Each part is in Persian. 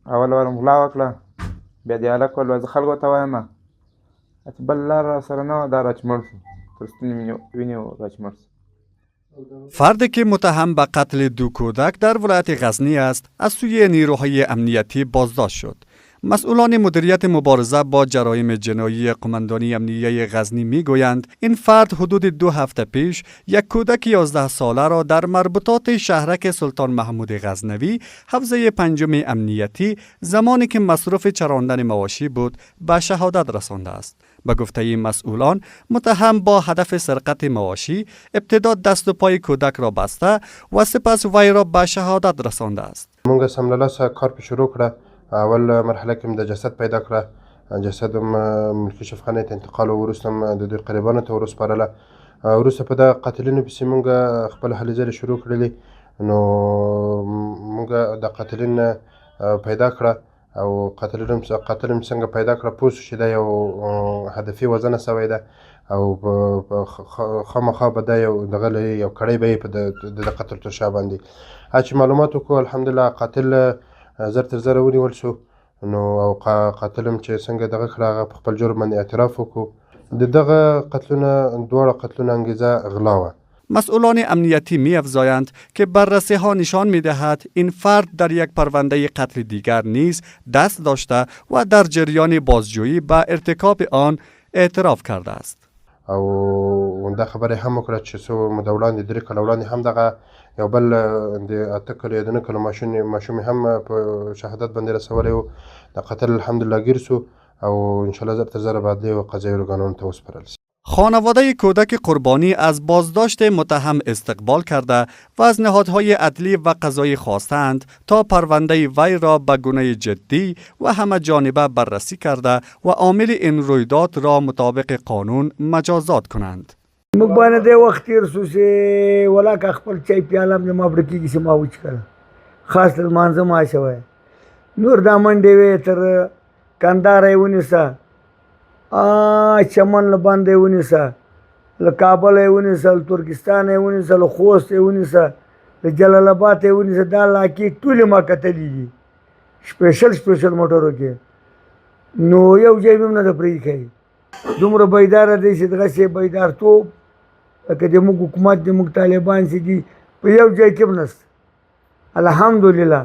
اول ورم غلا وکړه، بیا دې هلک وویل زه خلکو ته وایم چې بل لار راسره نه وه، دا راچمړ شو، تر ستوني وینې راچمړ شو. فردی که متهم به قتل 2 کودک در ولایت غزنی است از سوی نیروهای امنیتی بازداشت شد. مسئولان مدیریت مبارزه با جرایم جنایی قماندانی امنیه غزنی میگویند این فرد حدود 2 هفته پیش یک کودک 11 ساله را در مربوطات شهرک سلطان محمود غزنوی حوزه 5 امنیتی زمانی که مصروف چراندن مواشی بود به شهادت رسانده است. به گفته مسئولان متهم با هدف سرقت مواشی ابتدا دست و پای کودک را بسته و سپس وی را به شهادت رسانده است. مونږ سملاسه کار شروع کړه. اول مرحله کې د جسد پیدا کړه، جسد ملکی شفاخانې ته انتقال وروسته د دوی قریبانو ته ورسپارله. وروسته په دغه قاتلینو پسې مونږ خپل هلې ځلې شروع کړلې، نو مونږ د قاتلین پیدا کړه او قاتل څنګه پیدا کړه پوه شو چې دا یو هدفي وژنه سوې ده او خامخا به دا یو دغه لري، یو کړی به یې په د قتل تر شا باندې. چې معلومات وکړو الحمدلله قاتل زر تر زره ونیول شو، نو او قاتل هم چې څنګه دغه کړه هغه په خپل جرم باندې اعتراف وکړو. د دغه قتلونه دواړه قتلونه انگیزه غلا وه. مسئولان امنیتی می افزایند که بررسی ها نشان می دهد این فرد در یک پرونده قتل دیگر نیز دست داشته و در جریان بازجویی به ارتکاب آن اعتراف کرده است. او دا خبره هم وکړه چې څو موده وړاندې 3 کاله وړاندې هم دغه یو بل د 8 کالو یا 9 کالو ماشوم هم په شهادت باندې رسولی و. د قتل الحمدلله گیر سو او انشاءالله زر تر زره بعدی و قضایی ارگانونو ته وسپارل شي. خانواده کودک قربانی از بازداشت متهم استقبال کرده و از نهادهای عدلی و قضایی خواستند تا پرونده وی را به گونه جدی و همه جانبه بررسی کرده و عامل این رویداد را مطابق قانون مجازات کنند. مبانه ده وقت تیر سو چې ولا خپل چای پیاله مې ما برکی کې ما وچکل خاص المانځه ما شوی نور دا منډې وې تر کندهار ونیسه چمن له باندې ونیسه، له کابل یې ونیسه، له ترکستان یې ونیسه، له خوست یې ونیسه، له جلال آباد یې ونیسه. دا علاقې ټولې ما کتلې دي سپیشل موټرو کې. نو یو ځای مې هم نه ده پرېښی. دومره بیداره دی چې دغسې بیدارتوب لکه د موږ حکومت د موږ طالبان چې دي په یو ځای کې هم نشته الحمدلله.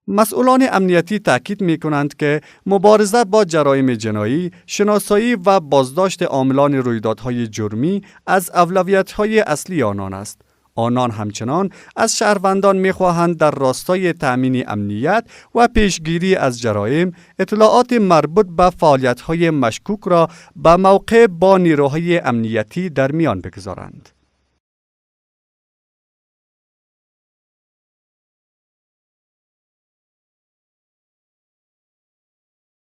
مسئولان امنیتی تاکید می کنند که مبارزه با جرایم جنایی، شناسایی و بازداشت عاملان رویدادهای جرمی از اولویت‌های اصلی آنان است. آنان همچنان از شهروندان می خواهند در راستای تأمین امنیت و پیشگیری از جرایم اطلاعات مربوط به فعالیت‌های مشکوک را به موقع با نیروهای امنیتی در میان بگذارند.